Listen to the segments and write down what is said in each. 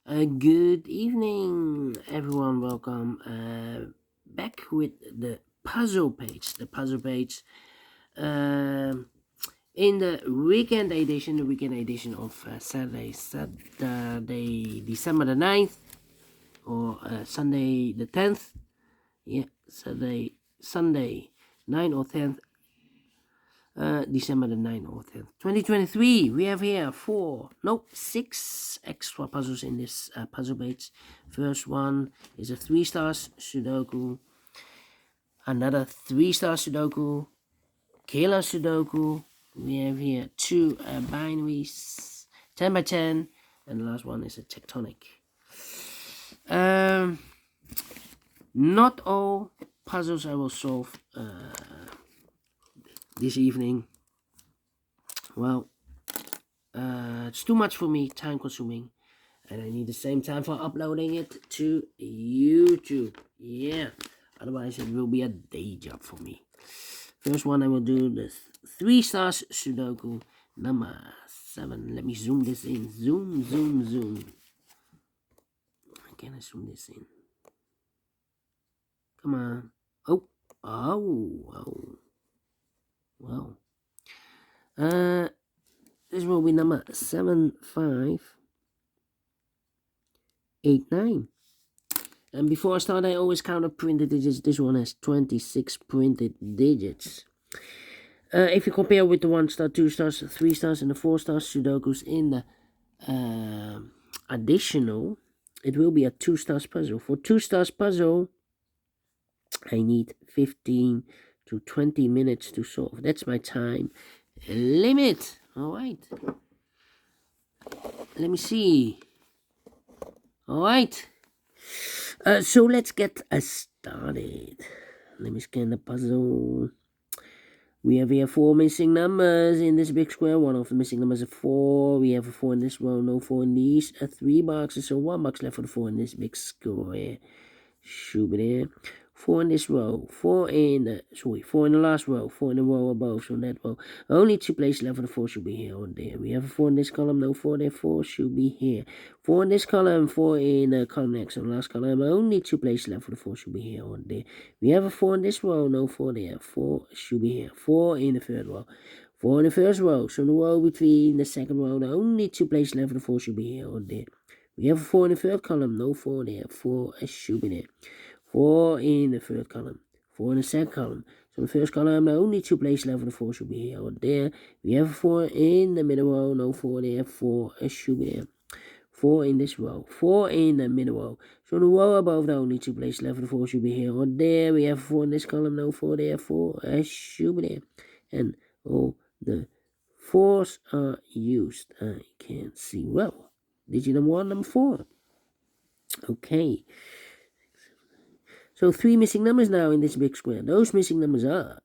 Good evening, everyone. Welcome back with the puzzle page. The puzzle page in the weekend edition of Saturday, December the 9th, or Sunday the 10th. Yeah, Sunday 9 or 10th, December the 9th or 10th, 2023. We have here six extra puzzles in this puzzle page. First one is a 3 stars Sudoku, another 3 stars Sudoku, killer Sudoku. We have here two binaries, 10 by 10, and the last one is a tectonic. Not all puzzles I will solve this evening. Well, it's too much for me, time consuming, and I need the same time for uploading it to YouTube. Yeah, otherwise it will be a day job for me. First one, I will do the 3 stars Sudoku number 7. Let me zoom this in. Zoom. Can I zoom this in? Come on. Oh. Well. This will be number 7589. And before I start, I always count up printed digits. This one has 26 printed digits. If you compare with the 1 star, 2 stars, 3 stars, and the 4 stars Sudokus in the additional, it will be a 2 stars puzzle. For 2 stars puzzle, I need 15 to 20 minutes to solve. That's my time limit. All right. Let me see. All right. So let's get started. Let me scan the puzzle. We have here 4 missing numbers in this big square. One of the missing numbers is 4. We have a 4 in this row, no 4 in these. 3 boxes, so 1 box left for the 4 in this big square. Should be there. 4 in this row, 4 in the last row, 4 in the row above, so that row. Only 2 places left for the 4 should be here or there. We have a 4 in this column, no 4 there, 4 should be here. 4 in this column, 4 in the column next, so the last column. Only 2 places left for the 4 should be here or there. We have a 4 in this row, no 4 there, 4 should be here. 4 in the third row. 4 in the first row, so the row between the second row, the only 2 places left for the 4 should be here or there. We have a 4 in the third column, no 4 there, 4 should be there. 4 in the third column, 4 in the second column. So the first column, the only 2 places left for the 4 should be here or there. We have 4 in the middle row, no 4 there, 4 should be there. 4 in this row, 4 in the middle row. So the row above, the only 2 places left for the 4 should be here or there. We have 4 in this column, no 4 there, 4 should be there. And all the 4s are used. I can't see well. Digit number 1, number 4. Okay. So 3 missing numbers now in this big square. Those missing numbers are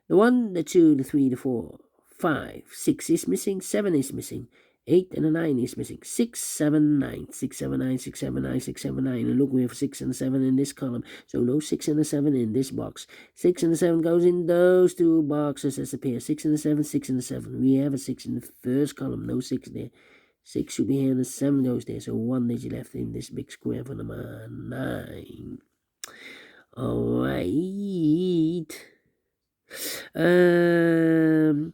the 1, the 2, the 3, the 4, 5, 6 is missing, 7 is missing, 8 and the 9 is missing. 6, 7, 9, 6, 7, 9, 6, 7, 9, 6, 7, 9. And look, we have 6 and 7 in this column. So no 6 and the 7 in this box. 6 and the 7 goes in those 2 boxes as a pair. 6 and the 7, 6 and the 7. We have a 6 in the first column, no 6 there. 6 should be here and the 7 goes there. So 1 digit left in this big square for number 9. Alright. 4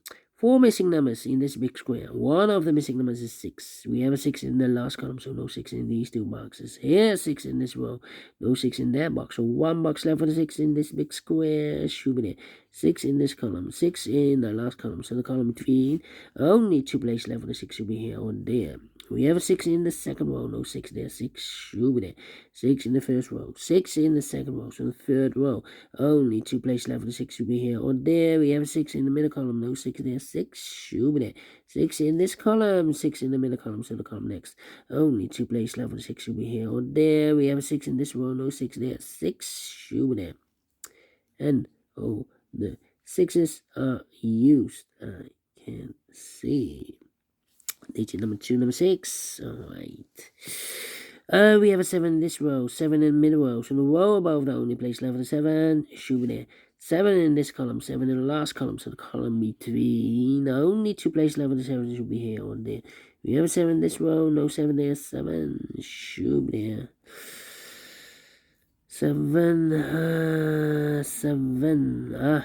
missing numbers in this big square. One of the missing numbers is 6. We have a 6 in the last column, so no 6 in these 2 boxes. Here, 6 in this row, no 6 in that box. So 1 box left for the 6 in this big square. Should be there. 6 in this column, 6 in the last column. So the column between, only 2 places left for the 6 should be here or there. We have a 6 in the second row, no 6 there, 6 should be there. 6 in the first row, 6 in the second row, so the third row, only 2 places left for the 6 should be here or there. We have a 6 in the middle column, no 6 there, 6 should be there. 6 in this column, 6 in the middle column, so the column next, only 2 places left for the 6 should be here or there. We have a 6 in this row, no 6 there, 6 should be there. And, oh, the 6s are used, I can see. Digit number 2, number 6. Alright. We have a 7 in this row, 7 in the middle row. So the row above, the only place left for the 7 should be there. 7 in this column, 7 in the last column. So the column between, the only 2 places left for the 7 should be here or there. We have a 7 in this row, no 7 there, 7 should be there. 7, 7,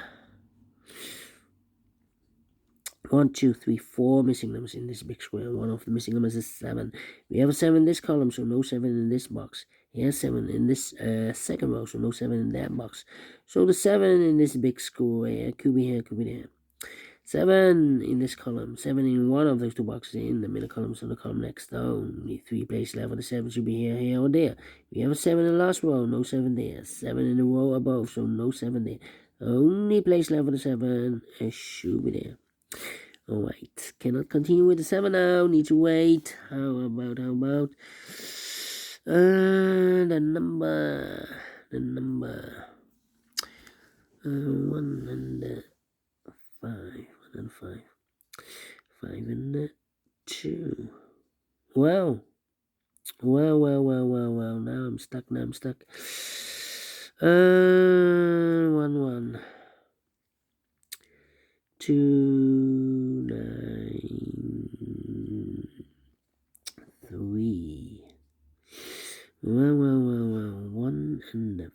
1, 2, 3, 4 missing numbers in this big square. One of the missing numbers is 7. We have a 7 in this column, so no 7 in this box. Here's 7 in this second row, so no 7 in that box. So the 7 in this big square could be here, could be there. 7 in this column, 7 in one of those two boxes in the middle column, so the column next only 3 places left. The 7 should be here, or there. We have a 7 in the last row, no 7 there. 7 in the row above, so no 7 there. Only place left for the 7 should be there. Alright, cannot continue with the 7 now, need to wait. How about the number 1 and 5, 5 and 2. Well, now I'm stuck. 1, 2, 9, 3. 1 and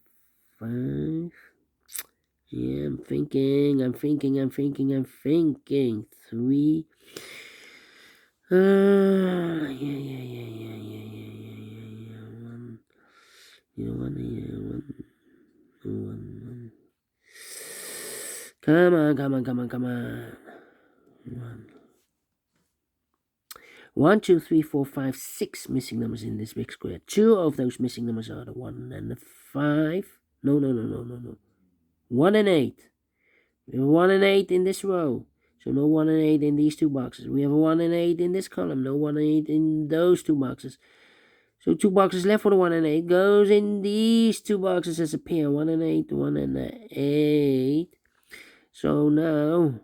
5. Yeah, I'm thinking. 3. Yeah. 1. Come on. 1, 2, 3, 4, 5, 6 missing numbers in this big square. 2 of those missing numbers are the 1 and the 5. No. 1 and 8. We have 1 and 8 in this row. So no 1 and 8 in these two boxes. We have a 1 and 8 in this column. No 1 and 8 in those two boxes. So 2 boxes left for the 1 and 8 goes in these 2 boxes as a pair. 1 and 8, 1 and 8. So now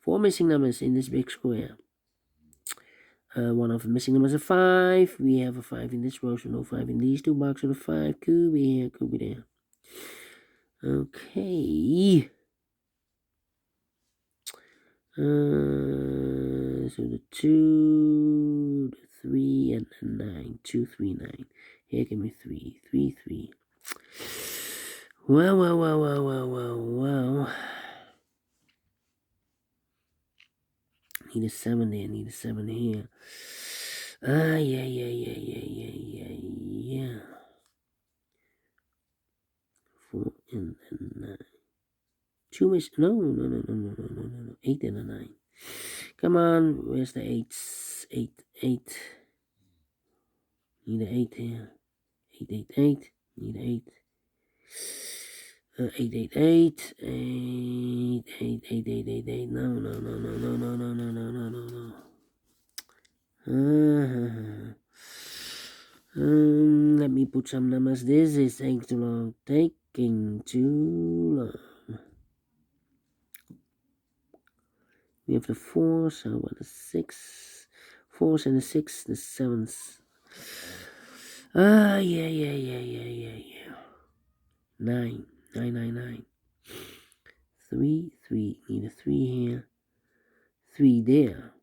4 missing numbers in this big square. One of the missing numbers is 5. We have a 5 in this row, so no 5 in these two boxes. So the 5 could be here, could be there. Okay. So the 2, the 3, and the 9. 2, 3, 9. Here can be 3. 3, 3. Well. Need a 7 there, need a 7 here. Yeah. 4 and 9. 2 miss. No. 8 and a 9. Come on, where's the 8s? 8. Need an 8 here. 8. Need 8. 8. 8. No. Let me put some numbers. This is taking too long. We have the 4s. How about the 6? 4s and the 6, the 7s. Yeah. 9. 3. Need a 3 here. 3 there.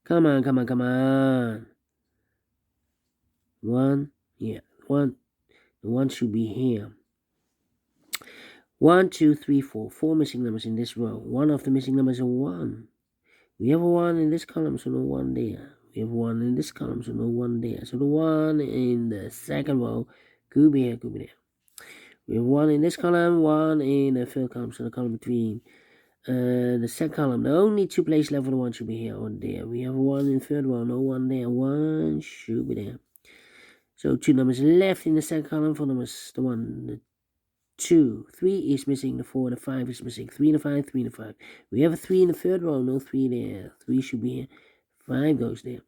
Come on. 1. Yeah, 1. The 1 should be here. 1, 2, 3, 4. 4 missing numbers in this row. One of the missing numbers is a 1. We have a 1 in this column, so no 1 there. We have 1 in this column, so no 1 there. So the 1 in the second row could be here, could be there. We have 1 in this column, 1 in the third column, so the column between the second column. The only 2 places left for the 1 should be here or there. We have 1 in the third row, no 1 there. 1 should be there. So 2 numbers left in the second column for numbers, the 1, the 2. 3 is missing, the 4, the 5 is missing. 3 and the 5, 3 and the 5. We have a 3 in the third row, no 3 there. 3 should be here. 5 goes there.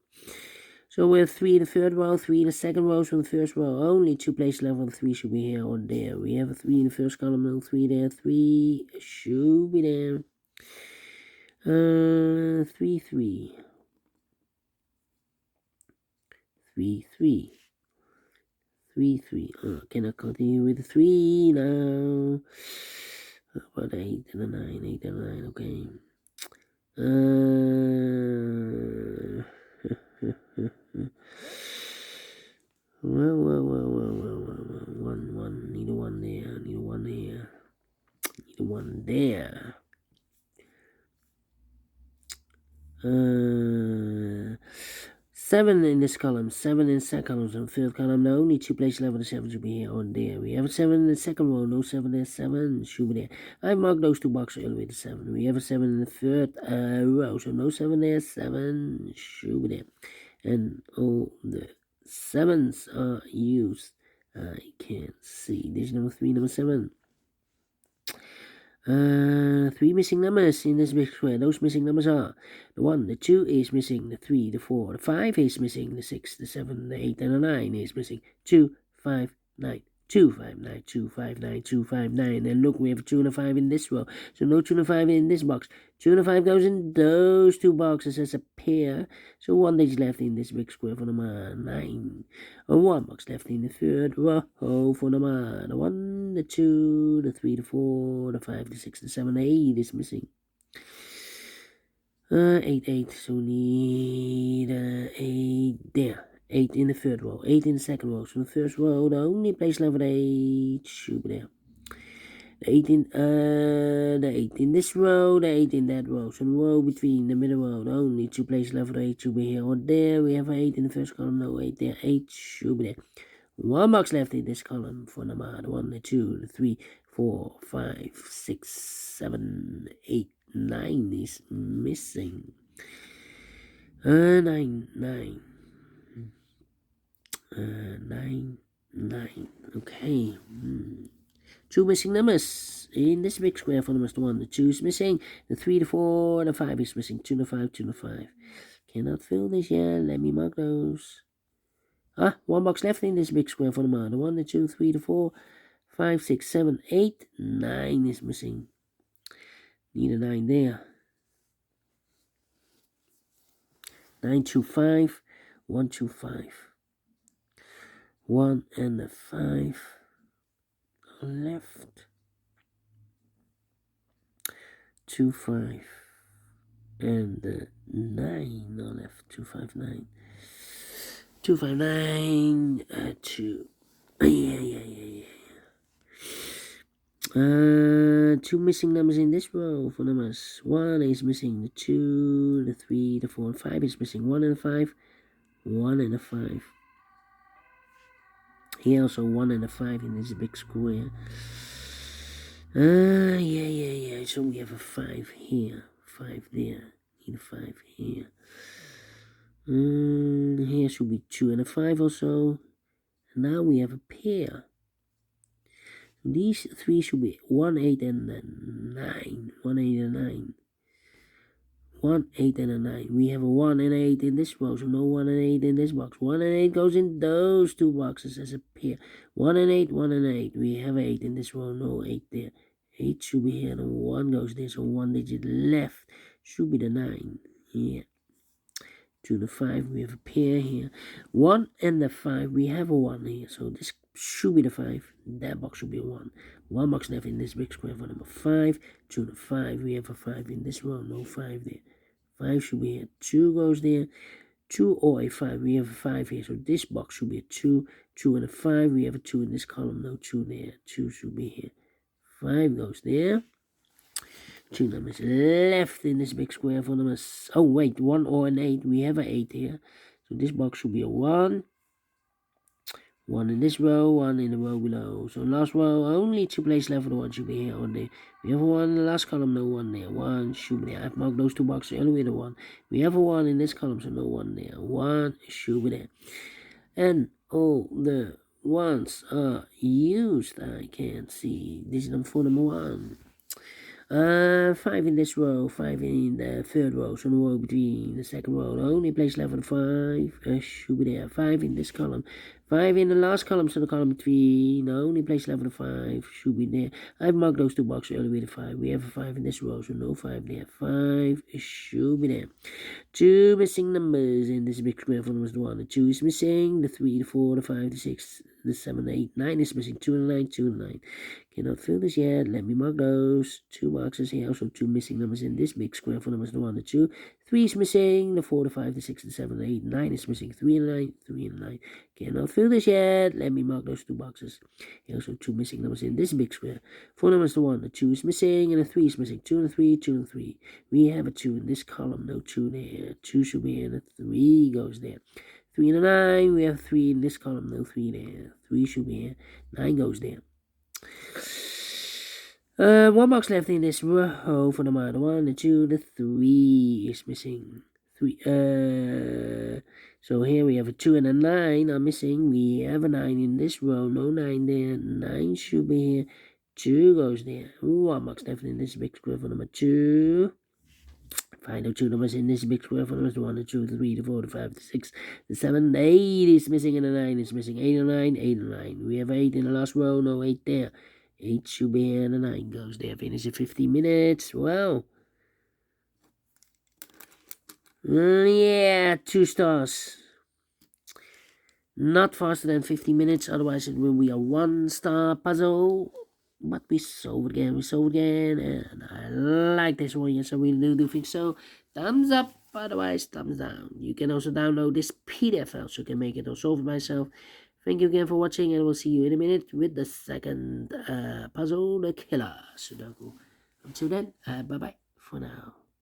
So we have 3 in the third row, 3 in the second row from the first row. Only 2 places left on the 3 should be here or there. We have a 3 in the first column, no 3 there. 3 should be there. 3. 3. Cannot continue with 3 now. About 8 and a 9, 8 and a 9, okay. One, need a 1 there, need a 1 here, need a 1 there. 7 in this column, 7 in the second column, so third column, no, only 2 places left of the 7 should be here or there. We have a 7 in the second row, no 7 there, 7 should be there. I marked those 2 boxes earlier with 7. We have a 7 in the third row, so no 7 there, 7 should be there. And all the 7s are used. I can't see. This is number 3, number 7. 3 missing numbers in this big square. Those missing numbers are the 1, the 2 is missing, the 3, the 4, the 5 is missing, the 6, the 7, the 8, and the 9 is missing. 2, 5, 9. 2, 5, 9, 2, 5, 9, 2, 5, 9. And look, we have a 2 and a 5 in this row. So no 2 and a 5 in this box. 2 and a 5 goes in those 2 boxes as a pair. So 1 digit left in this big square for number 9. And 1 box left in the third row for number the 1, the 2, the 3, the 4, the 5, the 6, the 7, the 8 is missing. 8, 8. So need 8 there. 8 in the third row, 8 in the second row. So the first row, the only place left with 8 should be there. The 8 in this row, the 8 in that row. So the row between the middle row, the only 2 places left with 8 should be here or there. We have 8 in the first column, no 8 there. 8 should be there. 1 box left in this column for number the 1, the 2, the 3, 4, 5, 6, 7, 8, 9 is missing. 9, 9. 9, 9. Okay. 2 missing numbers in this big square for numbers. The 1, the 2 is missing. The 3, the 4, the 5 is missing. 2, the 5, 2, the 5. Cannot fill this yet. Let me mark those. 1 box left in this big square for number. The 1, the 2, 3, the 4, 5, 6, 7, 8, 9 is missing. Need a 9 there. 9, 2, 5. 1, 2, 5. 1 and a 5 left. 2, 5 and the 9 are left. 2, 5, 9. 2, 5, 9. 2. Yeah. 2 missing numbers in this row for numbers. 1 is missing. The 2, the 3, the 4, and 5 is missing. 1 and a 5. 1 and a 5. Here also 1 and a 5 in this big square. Yeah. So we have a 5 here, 5 there. Need a 5 here. Here should be 2 and a 5 also. And now we have a pair. These 3 should be 1, 8, and a 9. 1, 8, and 9. 1, 8, and a 9. We have a 1 and 8 in this row, so no 1 and 8 in this box. 1 and 8 goes in those 2 boxes as a pair. 1 and 8, 1 and 8. We have 8 in this row, no 8 there. 8 should be here, and 1 goes there, so 1 digit left should be the 9. Yeah. 2 to 5, we have a pair here. 1 and the 5, we have a 1 here, so this should be the 5. That box should be a 1. 1 box left in this big square for number 5. 2 to 5, we have a 5 in this row, no 5 there. 5 should be here. 2 goes there. 2 or a 5, we have a 5 here, so this box should be a 2. 2 and a 5, we have a 2 in this column, no 2 there. 2 should be here. 5 goes there. 2 numbers left in this big square for numbers. Oh wait, 1 or an 8. We have an 8 here. So this box should be a 1. 1 in this row, 1 in the row below. So last row, only 2 places left for the 1 should be here or there. We have a 1 in the last column, no 1 there. 1 should be there. I've marked those 2 boxes earlier with a 1. We have a 1 in this column, so no 1 there. 1 should be there. And all the 1s are used. I can't see. This is number 4, number 1. 5 in this row, 5 in the third row, so the row between the second row. The only place left for the 5 should be there. 5 in this column, 5 in the last column, so the column between. The only place left for the 5 should be there. I've marked those 2 boxes earlier with a 5. We have a 5 in this row, so no 5 there. 5 should be there. 2 missing numbers in this big square for numbers. The 1, the 2 is missing. The 3, the 4, the 5, the 6, the 7, 8, 9 is missing. 2 and a 9, 2 and a 9. Cannot fill this yet. Let me mark those. 2 boxes here. Also 2 missing numbers in this big square for numbers the 1, the 2. 3 is missing. The 4, the 5, the 6, the 7, the 8, 9 is missing. 3 and a 9, 3 and a 9. Cannot fill this yet. Let me mark those 2 boxes. Here also 2 missing numbers in this big square. 4 numbers the 1, the 2 is missing, and the 3 is missing. 2 and 3, 2 and 3. We have a 2 in this column. No 2 there. 2 should be in. A 3 goes there. 3 and a 9, we have 3 in this column, no 3 there. 3 should be here, 9 goes there. 1 box left in this row for the minor 1, the 2, the 3 is missing. 3, so here we have a 2 and a 9 are missing. We have a 9 in this row, no 9 there. 9 should be here, 2 goes there. 1 box left in this big square for number 2. Find out 2 numbers in this big square for numbers 1, the 2, the 3, the 4, the 5, the 6, the 7, the 8 is missing, and the 9 is missing. 8 and 9, 8 and 9. We have 8 in the last row, no 8 there. 8 should be here, and the 9 goes there. Finish in 50 minutes. Wow. Yeah, 2 stars. Not faster than 50 minutes, otherwise it will be a 1-star puzzle. But we solved again, and I like this one. Yes, I really do think so. Thumbs up, otherwise thumbs down. You can also download this PDF file so you can make it or solve it myself. Thank you again for watching, and we'll see you in a minute with the second puzzle, the Killer Sudoku. Until then, bye-bye for now.